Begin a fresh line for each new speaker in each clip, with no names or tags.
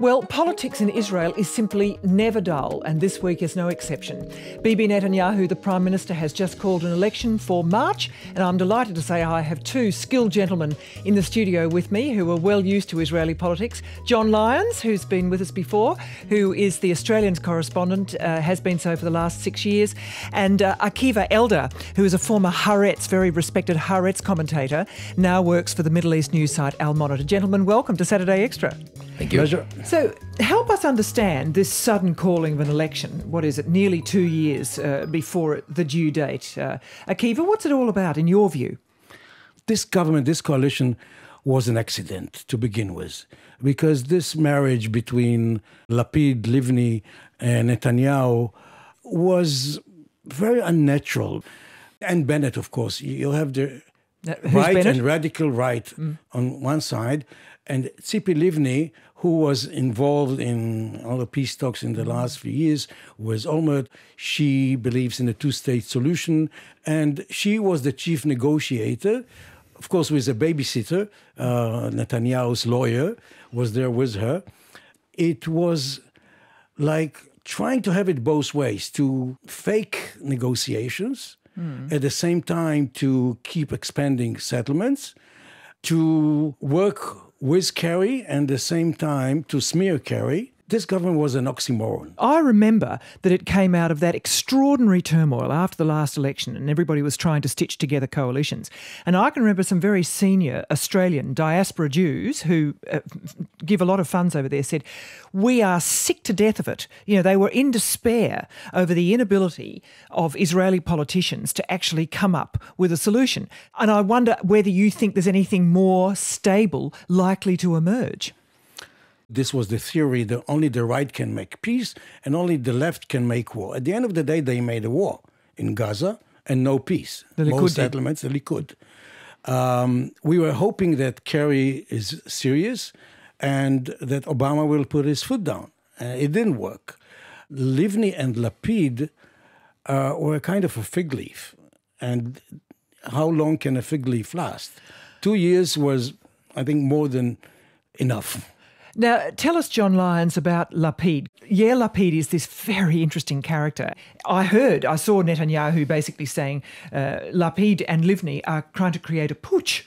Well, politics in Israel is simply never dull, and this week is no exception. Bibi Netanyahu, the Prime Minister, has just called an election for March, and I'm delighted to say I have two skilled gentlemen in the studio with me who are well used to Israeli politics. John Lyons, who's been with us before, who is the Australians correspondent, has been so for the last 6 years, and Akiva Elder, who is a former Haaretz, very respected Haaretz commentator, now works for the Middle East news site Al Monitor. Gentlemen, welcome to Saturday Extra.
Thank you. Pleasure.
So help us understand this sudden calling of an election. What is it, nearly 2 years before the due date? Akiva, what's it all about in your view?
This government, this coalition was an accident to begin with, because this marriage between Lapid, Livni and Netanyahu was very unnatural. And Bennett, of course. You have the right
Bennett?
and radical right on one side, and Tzipi Livni, who was involved in all the peace talks in the last few years, was Olmert. She believes in a two-state solution, and she was the chief negotiator, of course, with a babysitter. Netanyahu's lawyer was there with her. It was like trying to have it both ways, to fake negotiations, at the same time to keep expanding settlements, to work with Kerry and at the same time to smear Kerry. This government was an oxymoron.
I remember that it came out of that extraordinary turmoil after the last election and everybody was trying to stitch together coalitions. And I can remember some very senior Australian diaspora Jews who give a lot of funds over there said, we are sick to death of it. You know, they were in despair over the inability of Israeli politicians to actually come up with a solution. And I wonder whether you think there's anything more stable likely to emerge.
This was the theory that only the right can make peace and only the left can make war. At the end of the day, they made a war in Gaza and no peace. Most settlements, the Likud. We were hoping that Kerry is serious and that Obama will put his foot down. It didn't work. Livni and Lapid were kind of a fig leaf. And how long can a fig leaf last? 2 years was, I think, more than enough.
Now, tell us, John Lyons, about Lapid. Yair Lapid is this very interesting character. I saw Netanyahu basically saying Lapid and Livni are trying to create a putsch.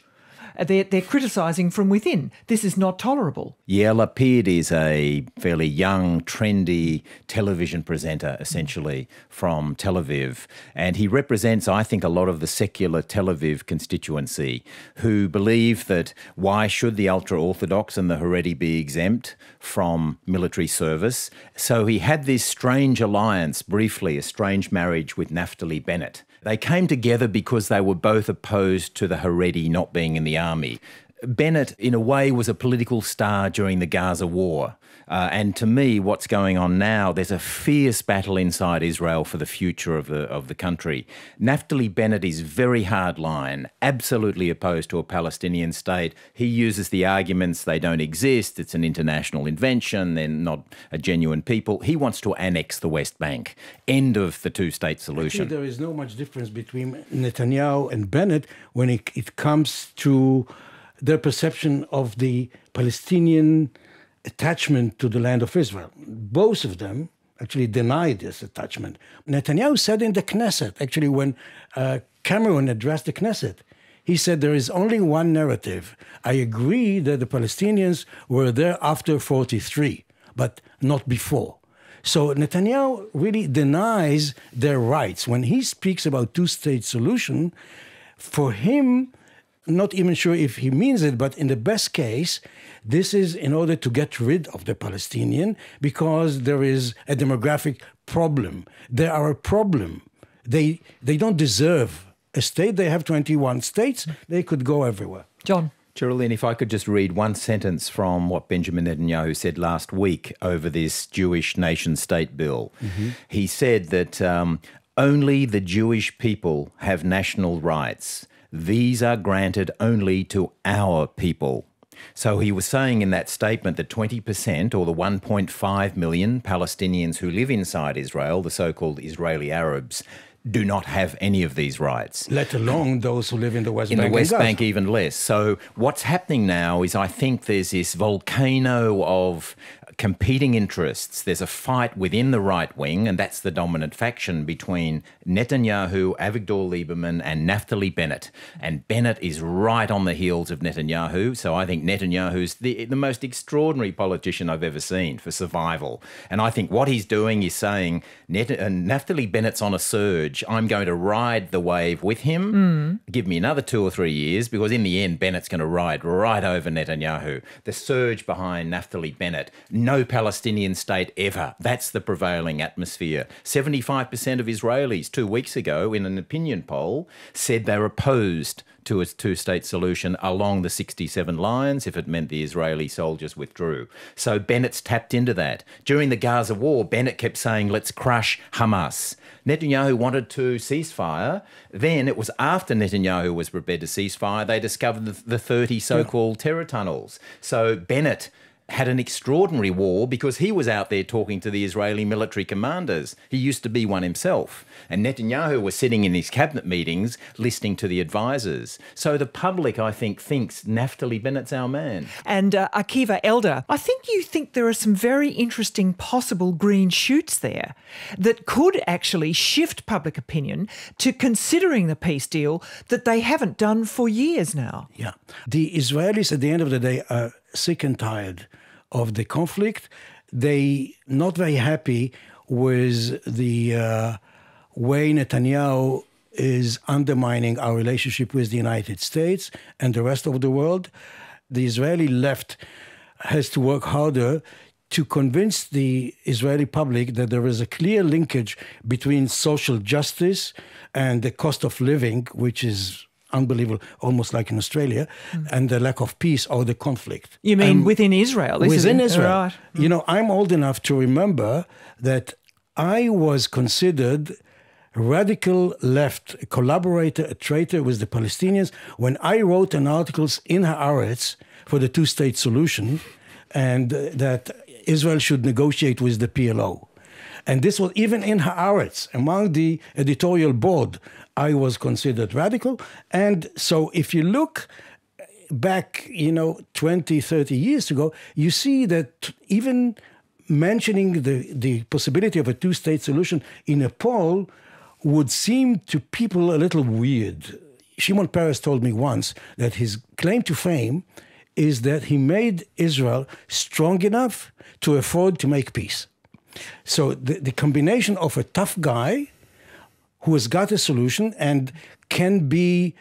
They're criticising from within. This is not tolerable.
Yeah, Lapid is a fairly young, trendy television presenter, essentially, from Tel Aviv. And he represents, I think, a lot of the secular Tel Aviv constituency who believe that why should the ultra-Orthodox and the Haredi be exempt from military service? So he had this strange alliance, briefly, a strange marriage with Naftali Bennett. They came together because they were both opposed to the Haredi not being in the army. Bennett, in a way, was a political star during the Gaza war. And to me, what's going on now, there's a fierce battle inside Israel for the future of the country. Naftali Bennett is very hardline, absolutely opposed to a Palestinian state. He uses the arguments they don't exist, it's an international invention, they're not a genuine people. He wants to annex the West Bank. End of the two-state solution.
Actually, there is no much difference between Netanyahu and Bennett when it comes to their perception of the Palestinian attachment to the land of Israel. Both of them actually denied this attachment. Netanyahu said in the Knesset, actually when Cameron addressed the Knesset, he said there is only one narrative. I agree that the Palestinians were there after 43, but not before. So Netanyahu really denies their rights. When he speaks about two-state solution, for him, not even sure if he means it, but in the best case, this is in order to get rid of the Palestinian because there is a demographic problem. They are a problem. They don't deserve a state. They have 21 states. They could go everywhere.
John.
Geraldine, if I could just read one sentence from what Benjamin Netanyahu said last week over this Jewish nation-state bill. He said that only the Jewish people have national rights. These are granted only to our people. So he was saying in that statement that 20%, or the 1.5 million Palestinians who live inside Israel, the so-called Israeli Arabs, do not have any of these rights.
Let alone those who live in the West Bank.
In the West Bank, even less. So what's happening now is I think there's this volcano of competing interests. There's a fight within the right wing, and that's the dominant faction between Netanyahu, Avigdor Lieberman, and Naftali Bennett. And Bennett is right on the heels of Netanyahu. So I think Netanyahu's the most extraordinary politician I've ever seen for survival. And I think what he's doing is saying, Naftali Bennett's on a surge. I'm going to ride the wave with him. Give me another 2 or 3 years, because in the end, Bennett's going to ride right over Netanyahu. The surge behind Naftali Bennett. No Palestinian state ever. That's the prevailing atmosphere. 75% of Israelis 2 weeks ago in an opinion poll said they're opposed to a two-state solution along the 67 lines if it meant the Israeli soldiers withdrew. So Bennett's tapped into that. During the Gaza war, Bennett kept saying, let's crush Hamas. Netanyahu wanted to ceasefire. Then it was after Netanyahu was prepared to ceasefire, they discovered the 30 so-called terror tunnels. So Bennett had an extraordinary war because he was out there talking to the Israeli military commanders. He used to be one himself. And Netanyahu was sitting in his cabinet meetings listening to the advisors. So the public, I think, thinks Naftali Bennett's our man.
And Akiva Elder, I think you think there are some very interesting possible green shoots there that could actually shift public opinion to considering the peace deal that they haven't done for years now.
Yeah. The Israelis, at the end of the day, are sick and tired of the conflict. They not very happy with the way Netanyahu is undermining our relationship with the United States and the rest of the world. The Israeli left has to work harder to convince the Israeli public that there is a clear linkage between social justice and the cost of living, which is unbelievable, almost like in Australia, and the lack of peace or the conflict.
You mean within Israel?
Within Israel.
Right.
You know, I'm old enough to remember that I was considered radical left, a collaborator, a traitor with the Palestinians, when I wrote an article in Haaretz for the two-state solution, and that Israel should negotiate with the PLO. And this was even in Haaretz, among the editorial board, I was considered radical. And so if you look back, 20, 30 years ago, you see that even mentioning the possibility of a two-state solution in a poll would seem to people a little weird. Shimon Peres told me once that his claim to fame is that he made Israel strong enough to afford to make peace. So the combination of a tough guy who has got a solution and can be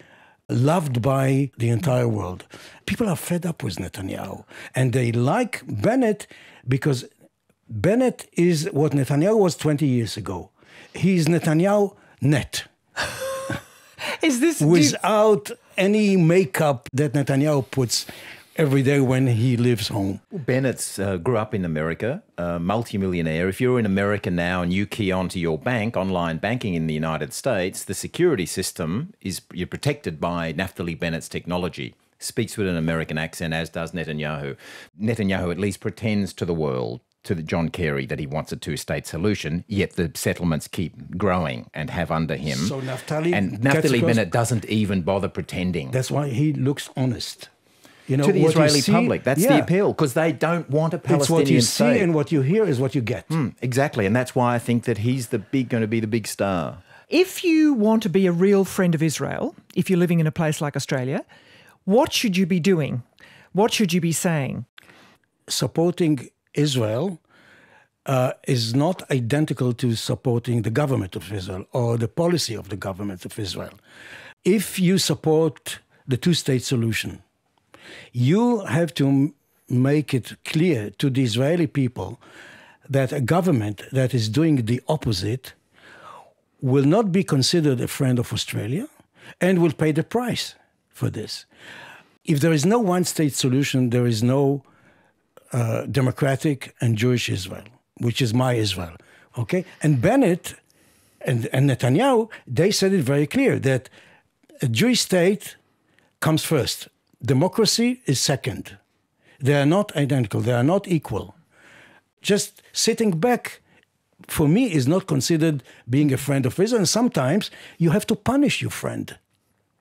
loved by the entire world. People are fed up with Netanyahu, and they like Bennett because Bennett is what Netanyahu was 20 years ago. He's Netanyahu net.
Is this
without any makeup that Netanyahu puts every day when he leaves home?
Bennett's grew up in America, multimillionaire. If you're in America now and you key onto your bank, online banking in the United States, the security system you're protected by Naftali Bennett's technology. Speaks with an American accent, as does Netanyahu. Netanyahu at least pretends to the world, to John Kerry, that he wants a two-state solution, yet the settlements keep growing and have under him.
So
Naftali Bennett doesn't even bother pretending.
That's why he looks honest. To
the Israeli public. That's the appeal, because they don't want a Palestinian state.
It's what you see and what you hear is what you get.
Exactly, and that's why I think that he's going to be the big star.
If you want to be a real friend of Israel, if you're living in a place like Australia, what should you be doing? What should you be saying?
Supporting Israel is not identical to supporting the government of Israel or the policy of the government of Israel. If you support the two-state solution, you have to make it clear to the Israeli people that a government that is doing the opposite will not be considered a friend of Australia and will pay the price for this. If there is no one-state solution, there is no democratic and Jewish Israel, which is my Israel. Okay? And Bennett and Netanyahu, they said it very clear that a Jewish state comes first. Democracy is second. They are not identical. They are not equal. Just sitting back, for me, is not considered being a friend of Israel. And sometimes you have to punish your friend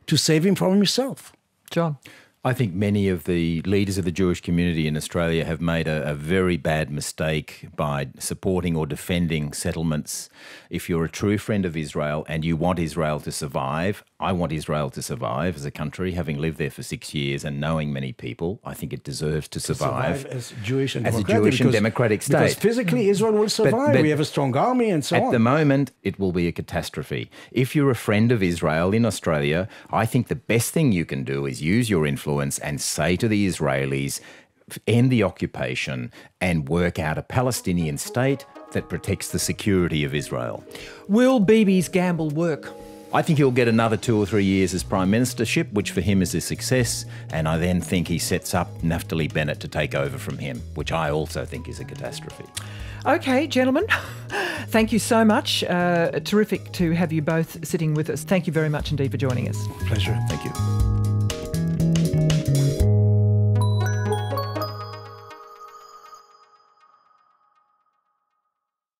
to save him from himself.
John?
I think many of the leaders of the Jewish community in Australia have made a very bad mistake by supporting or defending settlements. If you're a true friend of Israel and you want Israel to survive, I want Israel to survive as a country, having lived there for 6 years and knowing many people. I think it deserves to survive
as Jewish and
as a
democratic,
Jewish and democratic state.
Because physically Israel will survive. We have a strong army and so on.
At the moment, it will be a catastrophe. If you're a friend of Israel in Australia, I think the best thing you can do is use your influence and say to the Israelis, end the occupation and work out a Palestinian state that protects the security of Israel.
Will Bibi's gamble work?
I think he'll get another 2 or 3 years as Prime Ministership, which for him is a success, and I then think he sets up Naftali Bennett to take over from him, which I also think is a catastrophe.
Okay, gentlemen, thank you so much. Terrific to have you both sitting with us. Thank you very much indeed for joining us.
Pleasure.
Thank you.